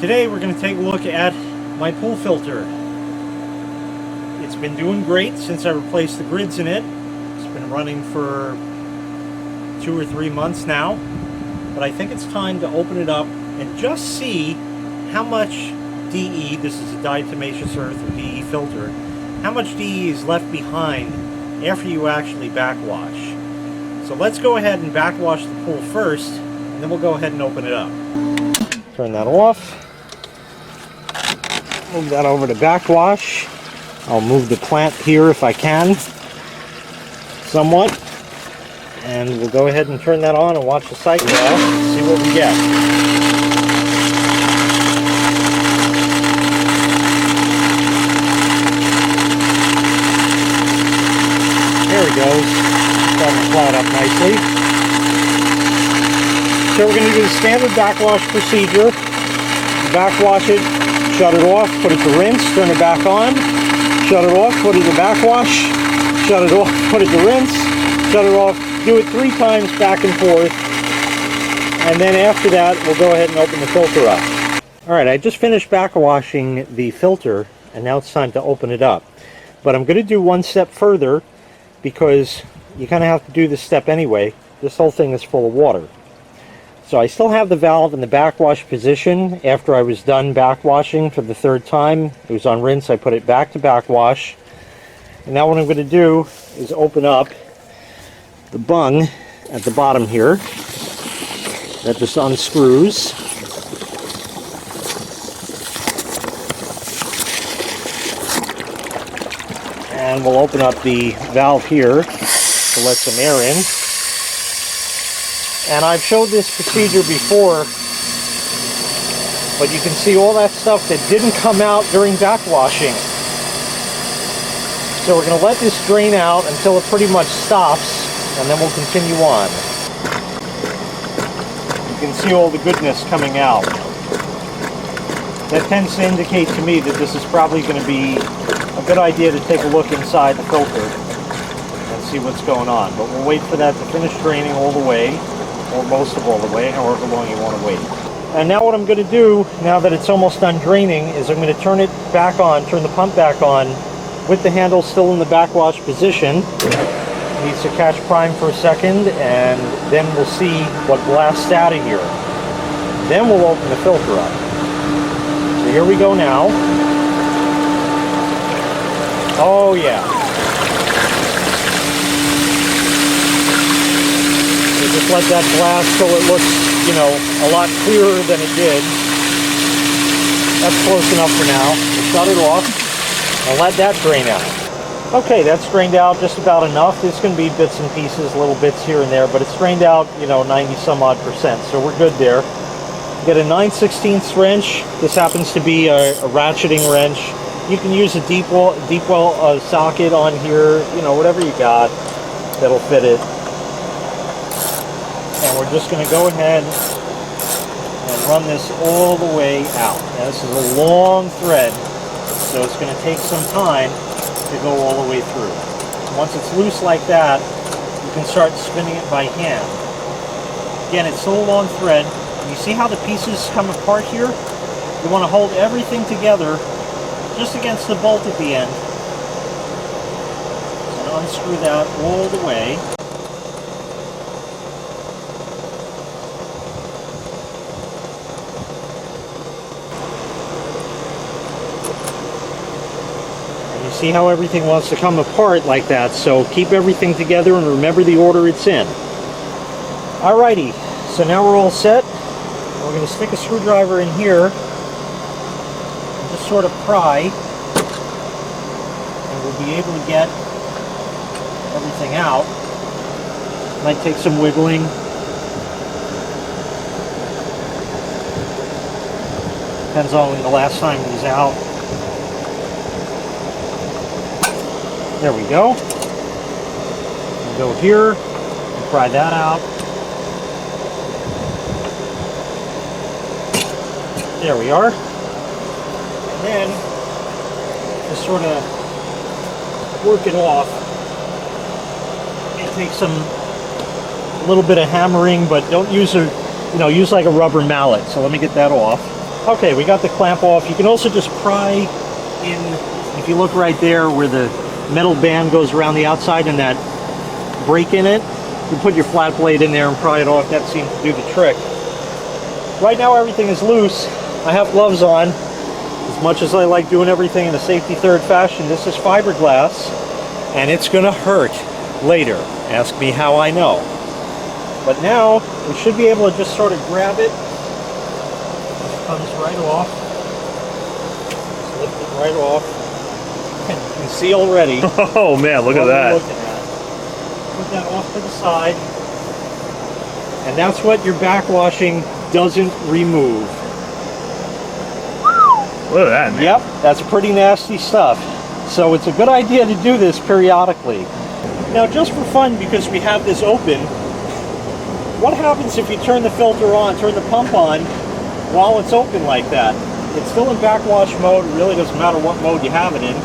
Today we're going to take a look at my pool filter. It's been doing great since I replaced the grids in it. It's been running for 2 or 3 months now, but I think it's time to open it up and just see how much DE, this is a diatomaceous earth or DE filter, how much DE is left behind after you actually backwash. So let's go ahead and backwash the pool first, and then we'll go ahead and open it up. Turn that off. Move that over to backwash. I'll move the plant here if I can, somewhat. And we'll go ahead and turn that on and watch the cycle off and see what we get. There it goes. Starting to flat up nicely. So we're going to do the standard backwash procedure. Backwash it, shut it off, put it to rinse, turn it back on, shut it off, put it to backwash, shut it off, put it to rinse, shut it off, do it 3 times back and forth, and then after that we'll go ahead and open the filter up. Alright, I just finished backwashing the filter and now it's time to open it up. But I'm going to do one step further because you kind of have to do this step anyway. This whole thing is full of water. So I still have the valve in the backwash position after I was done backwashing for the 3rd time. It was on rinse, I put it back to backwash. And now what I'm going to do is open up the bung at the bottom here. That just unscrews. And we'll open up the valve here to let some air in. And I've showed this procedure before, but you can see all that stuff that didn't come out during backwashing. So we're going to let this drain out until it pretty much stops, and then we'll continue on. You can see all the goodness coming out. That tends to indicate to me that this is probably going to be a good idea to take a look inside the filter and see what's going on. But we'll wait for that to finish draining all the way, or most of all the way, however long you want to wait. And now what I'm going to do, now that it's almost done draining, is I'm going to turn it back on, turn the pump back on, with the handle still in the backwash position. It needs to catch prime for a second, and then we'll see what blasts out of here. Then we'll open the filter up. So here we go now. Oh yeah. Just let that blast so it looks, you know, a lot clearer than it did. That's close enough for now. We'll shut it off and let that drain out. Okay, that's drained out just about enough. There's going to be bits and pieces, little bits here and there, but it's drained out, you know, 90-some-odd%. So we're good there. Get a 9/16 wrench. This happens to be a ratcheting wrench. You can use a deep well socket on here, you know, whatever you got that'll fit it. And we're just going to go ahead and run this all the way out. Now, this is a long thread, so it's going to take some time to go all the way through. Once it's loose like that, you can start spinning it by hand. Again, it's still a long thread. You see how the pieces come apart here? You want to hold everything together just against the bolt at the end. So unscrew that all the way. See how everything wants to come apart like that, so keep everything together and remember the order it's in. Alrighty, so now we're all set. We're going to stick a screwdriver in here and just sort of pry, and we'll be able to get everything out. Might take some wiggling. Depends on when the last time it was out. There we go. We'll go here and pry that out. There we are. And then just sort of work it off. It takes a little bit of hammering, but don't use use like a rubber mallet. So let me get that off. Okay, we got the clamp off. You can also just pry in, if you look right there where the metal band goes around the outside and that break in it, you put your flat blade in there and pry it off. That seems to do the trick. Right now everything is loose. I have gloves on. As much as I like doing everything in a safety third fashion, this is fiberglass and it's gonna hurt later. Ask me how I know. But now we should be able to just sort of grab it. Comes right off. Just lift it right off. And you can see already. Oh man, look at that. Put that off to the side. And that's what your backwashing doesn't remove. Look at that, man. Yep, that's pretty nasty stuff. So it's a good idea to do this periodically. Now just for fun, because we have this open, what happens if you turn the filter on, turn the pump on, while it's open like that? It's still in backwash mode. It really doesn't matter what mode you have it in,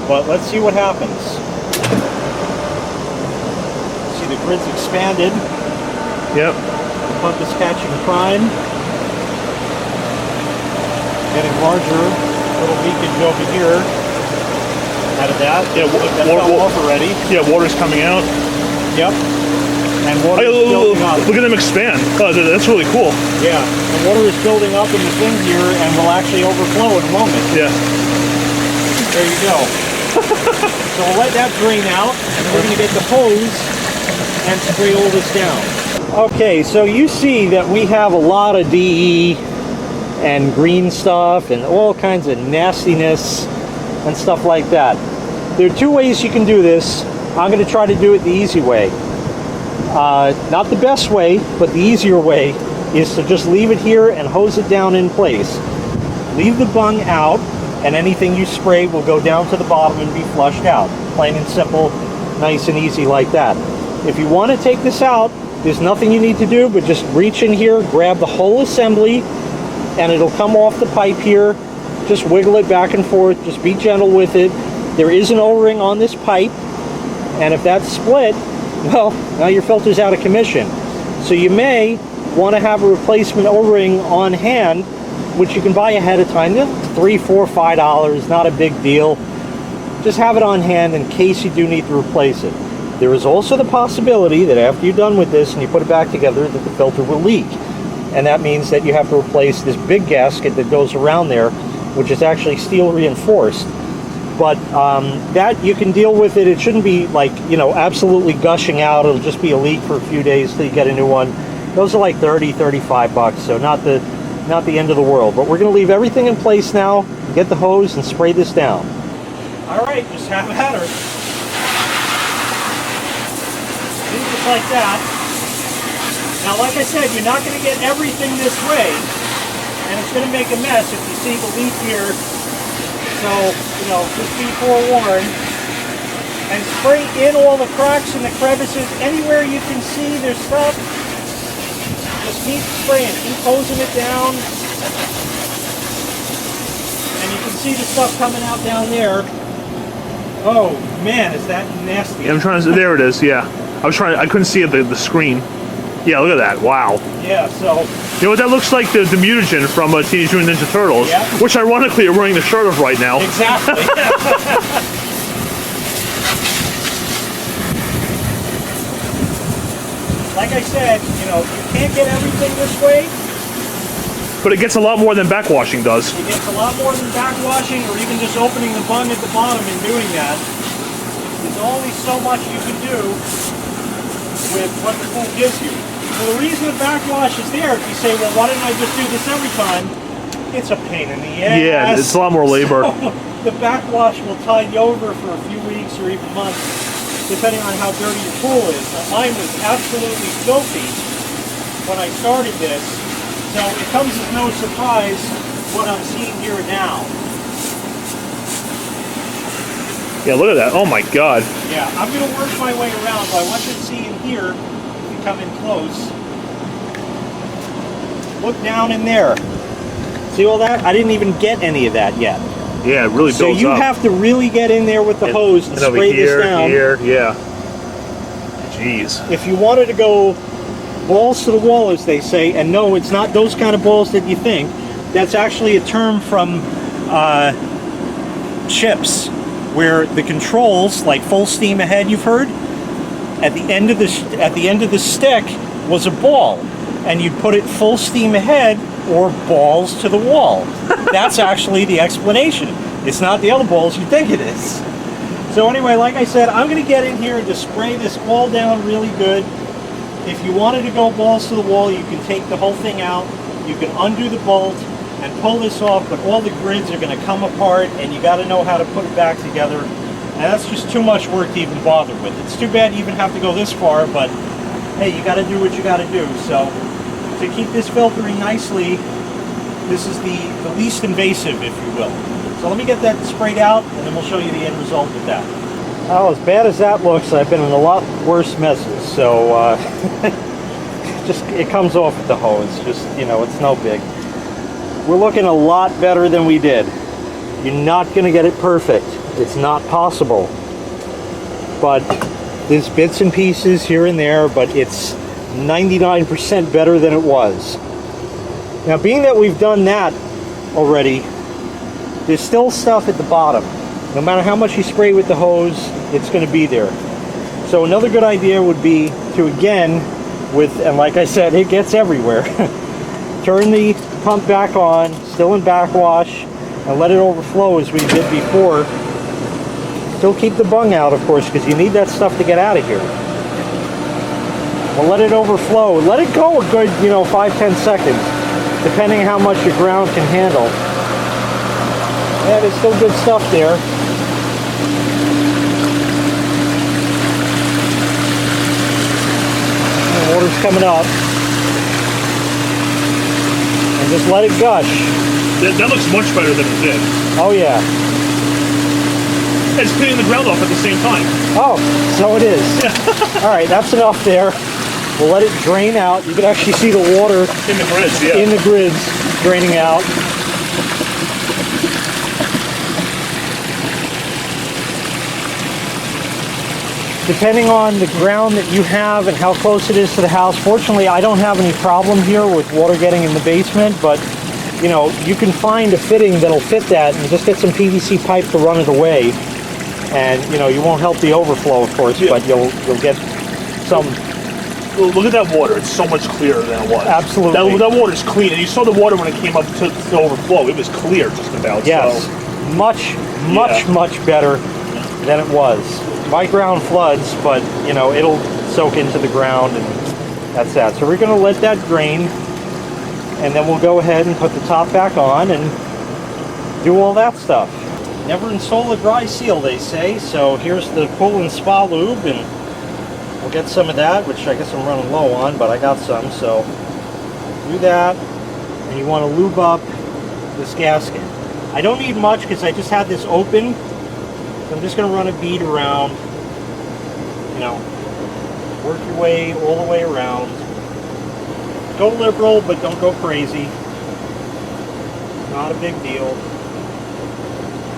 but let's see what happens. See the grid's expanded. Yep. The pump is catching prime. Getting larger. Little leakage over here. Out of that. Yeah, that fell off already. Yeah, water's coming out. Yep. And water is building up. Look at them expand. Oh, that's really cool. Yeah, the water is building up in the thing here and will actually overflow in a moment. Yeah. There you go. So we'll let that drain out, and we're going to get the hose and spray all this down. Okay, so you see that we have a lot of DE and green stuff and all kinds of nastiness and stuff like that. There are two ways you can do this. I'm going to try to do it the easy way. Not the best way, but the easier way is to just leave it here and hose it down in place. Leave the bung out, and anything you spray will go down to the bottom and be flushed out. Plain and simple, nice and easy like that. If you want to take this out, there's nothing you need to do but just reach in here, grab the whole assembly, and it'll come off the pipe here. Just wiggle it back and forth, just be gentle with it. There is an O-ring on this pipe, and if that's split, well, now your filter's out of commission. So you may want to have a replacement O-ring on hand, which you can buy ahead of time. $3, $4, $5, not a big deal. Just have it on hand in case you do need to replace it. There is also the possibility that after you're done with this and you put it back together, that the filter will leak. And that means that you have to replace this big gasket that goes around there, which is actually steel reinforced. But that you can deal with it. It shouldn't be like, you know, absolutely gushing out. It'll just be a leak for a few days till you get a new one. Those are like $30, $35, so not the end of the world. But we're going to leave everything in place now, get the hose and spray this down. All right, just have at her. Just like that. Now, like I said, you're not going to get everything this way, and it's going to make a mess if you see the leak here. So, you know, just be forewarned. And spray in all the cracks and the crevices. Anywhere you can see there's stuff, just keep spraying. Keep hosing it down. And you can see the stuff coming out down there. Oh, man, is that nasty. Yeah, I'm trying to, there it is, yeah. I couldn't see the screen. Yeah, look at that, wow. Yeah, so... You know what, that looks like the mutagen from Teenage Mutant Ninja Turtles, yeah. Which ironically you're wearing the shirt of right now. Exactly. Like I said, you know, you can't get everything this way. But it gets a lot more than backwashing does. It gets a lot more than backwashing or even just opening the bung at the bottom and doing that. There's only so much you can do with what the pool gives you. So the reason the backwash is there, if you say, well, why didn't I just do this every time? It's a pain in the ass. Yeah, it's a lot more labor. So the backwash will tide you over for a few weeks or even months, depending on how dirty your pool is. Now, mine was absolutely filthy when I started this, so it comes as no surprise what I'm seeing here now. Yeah, look at that. Oh my God. Yeah, I'm going to work my way around, but I want you to see in here, if you come in close, look down in there. See all that? I didn't even get any of that yet. Yeah, it really builds up. So you have to really get in there with the hose and spray this down. Yeah. Jeez. If you wanted to go balls to the wall, as they say, and no, it's not those kind of balls that you think. That's actually a term from ships, where the controls, like full steam ahead, you've heard, at the end of the stick was a ball, and you'd put it full steam ahead or balls to the wall. That's actually the explanation. It's not the other balls you think it is. So anyway, like I said, I'm going to get in here and just spray this all down really good. If you wanted to go balls to the wall, you can take the whole thing out. You can undo the bolt and pull this off, but all the grids are going to come apart, and you got to know how to put it back together. And that's just too much work to even bother with. It's too bad you even have to go this far, but hey, you got to do what you got to do. So to keep this filtering nicely, this is the least invasive, if you will. So let me get that sprayed out, and then we'll show you the end result with that. Oh, as bad as that looks, I've been in a lot worse messes. So just it comes off with the hose. Just, you know, it's no big. We're looking a lot better than we did. You're not going to get it perfect. It's not possible. But there's bits and pieces here and there, but it's 99% better than it was. Now, being that we've done that already, there's still stuff at the bottom. No matter how much you spray with the hose, it's going to be there. So another good idea would be to, again, and like I said, it gets everywhere, turn the pump back on, still in backwash, and let it overflow as we did before. Still keep the bung out, of course, because you need that stuff to get out of here. We'll let it overflow. Let it go a good, 5-10 seconds, depending how much your ground can handle. Yeah, there's still good stuff there. The water's coming up. And just let it gush. That looks much better than it did. Oh, yeah. It's cleaning the ground off at the same time. Oh, so it is. All right, that's enough there. We'll let it drain out. You can actually see the water in the grids, yeah. In the grids draining out. Depending on the ground that you have and how close it is to the house, fortunately I don't have any problem here with water getting in the basement, but you can find a fitting that'll fit that and just get some PVC pipe to run it away. And you won't help the overflow, of course, yeah, but you'll get some. Look at that water. It's so much clearer than it was. Absolutely. That water's clean. And you saw the water when it came up to overflow. It was clear just about. Yes. So. Much better than it was. My ground floods, but it'll soak into the ground, and that's that. So we're going to let that drain, and then we'll go ahead and put the top back on and do all that stuff. Never install a dry seal, they say. So here's the Pool and Spa lube, and we'll get some of that, which I guess I'm running low on, but I got some. So do that, and you want to lube up this gasket. I don't need much because I just had this open. I'm just going to run a bead around, work your way all the way around. Go liberal, but don't go crazy. Not a big deal.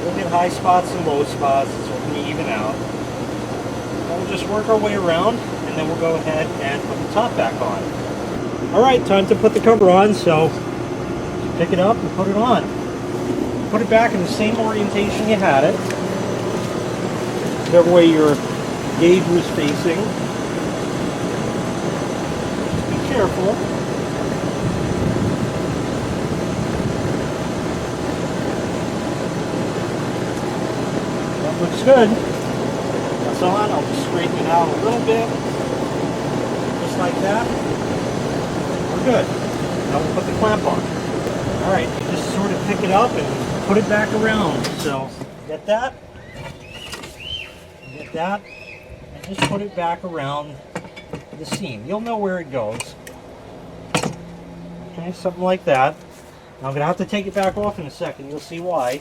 We'll get high spots and low spots, so we're going to even out. And we'll just work our way around, and then we'll go ahead and put the top back on. Alright, time to put the cover on, so pick it up and put it on. Put it back in the same orientation you had it. Whichever way your gauge was facing. Be careful. That looks good. That's on. I'll just straighten it out a little bit. Just like that. We're good. Now we'll put the clamp on. Alright, you just sort of pick it up and put it back around. So, get that? Get that, and just put it back around the seam. You'll know where it goes. Okay, something like that. Now I'm going to have to take it back off in a second. You'll see why.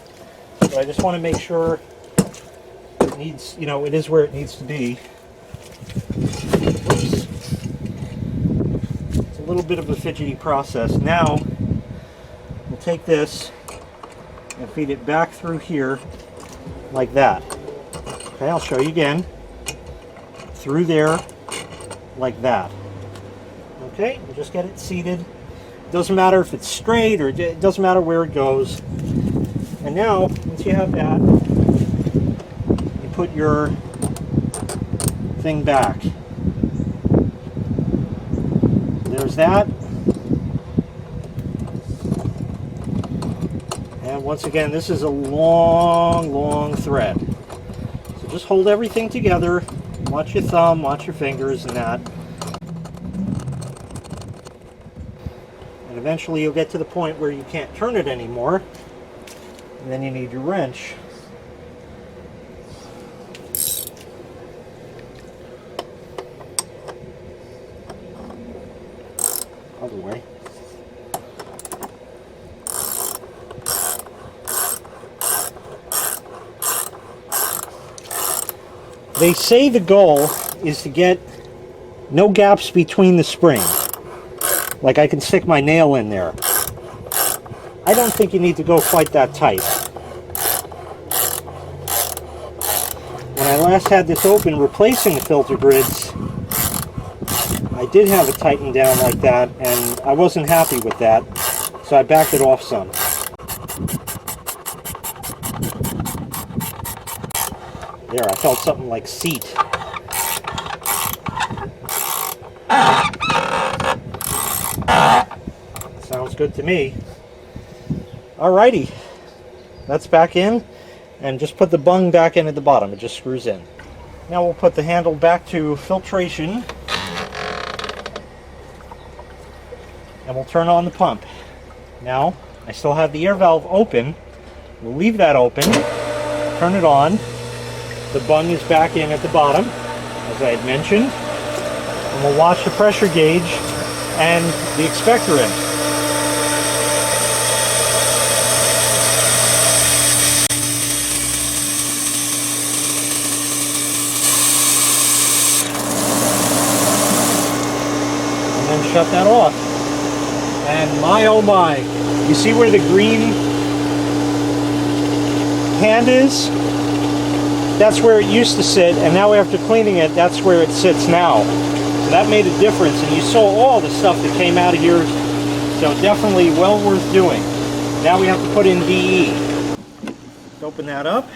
But I just want to make sure it needs, it is where it needs to be. Oops. It's a little bit of a fidgety process. Now, we'll take this and feed it back through here like that. Okay, I'll show you again. Through there, like that. Okay, we'll just get it seated Doesn't matter if it's straight or it doesn't matter where it goes. And now, once you have that, you put your thing back. There's that. And once again, this is a long thread. So just hold everything together. Watch your thumb, watch your fingers and that. And eventually you'll get to the point where you can't turn it anymore. And then you need your wrench. Other way. They say the goal is to get no gaps between the spring. Like I can stick my nail in there. I don't think you need to go quite that tight. When I last had this open replacing the filter grids, I did have it tightened down like that, and I wasn't happy with that, so I backed it off some. There, I felt something like seat. Sounds good to me. Alrighty, that's back in, and just put the bung back in at the bottom. It just screws in. Now we'll put the handle back to filtration, and we'll turn on the pump. Now, I still have the air valve open. We'll leave that open, turn it on. The bung is back in at the bottom, as I had mentioned. And we'll watch the pressure gauge and the expectorant. And then shut that off. And my oh my, you see where the green hand is? That's where it used to sit, and now after cleaning it, that's where it sits now. So that made a difference, and you saw all the stuff that came out of here, so definitely well worth doing. Now we have to put in DE. Let's open that up.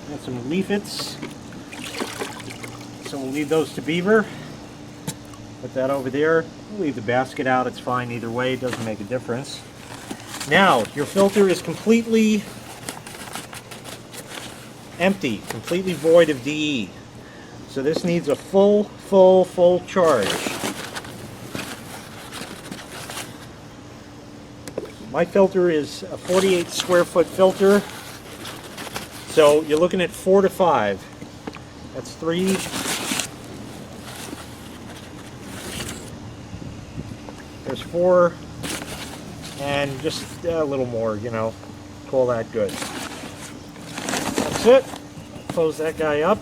Got some leaflets. So we'll leave those to Beaver. Put that over there. We'll leave the basket out, it's fine either way, it doesn't make a difference. Now, your filter is completely empty, completely void of DE. So this needs a full charge. My filter is a 48 square foot filter. So you're looking at 4 to 5. That's 3. There's 4. And just a little more, you know, call that good. That's it. Close that guy up.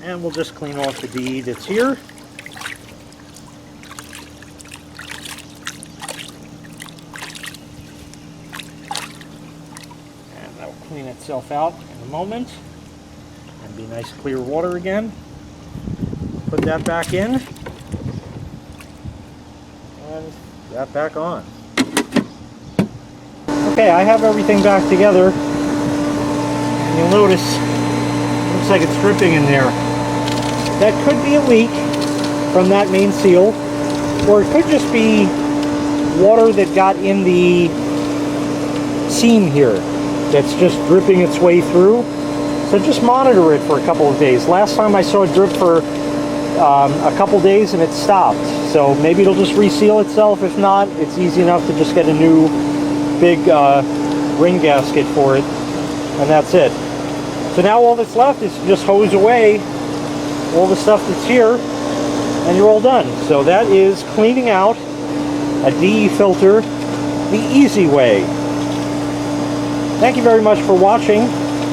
And we'll just clean off the DE that's here. And that will clean itself out in a moment. And be nice clear water again. Put that back in. And that back on. Okay, I have everything back together. And you'll notice, looks like it's dripping in there. That could be a leak from that main seal, or it could just be water that got in the seam here that's just dripping its way through. So just monitor it for a couple of days. Last time I saw it drip for a couple days and it stopped. So maybe it'll just reseal itself. If not, it's easy enough to just get a new big ring gasket for it, and that's it. So now all that's left is to just hose away all the stuff that's here, and you're all done. So that is cleaning out a DE filter the easy way. Thank you very much for watching.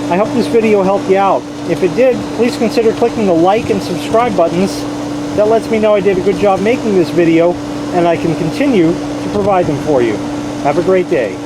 I hope this video helped you out. If it did, please consider clicking the like and subscribe buttons. That lets me know I did a good job making this video, and I can continue to provide them for you. Have a great day.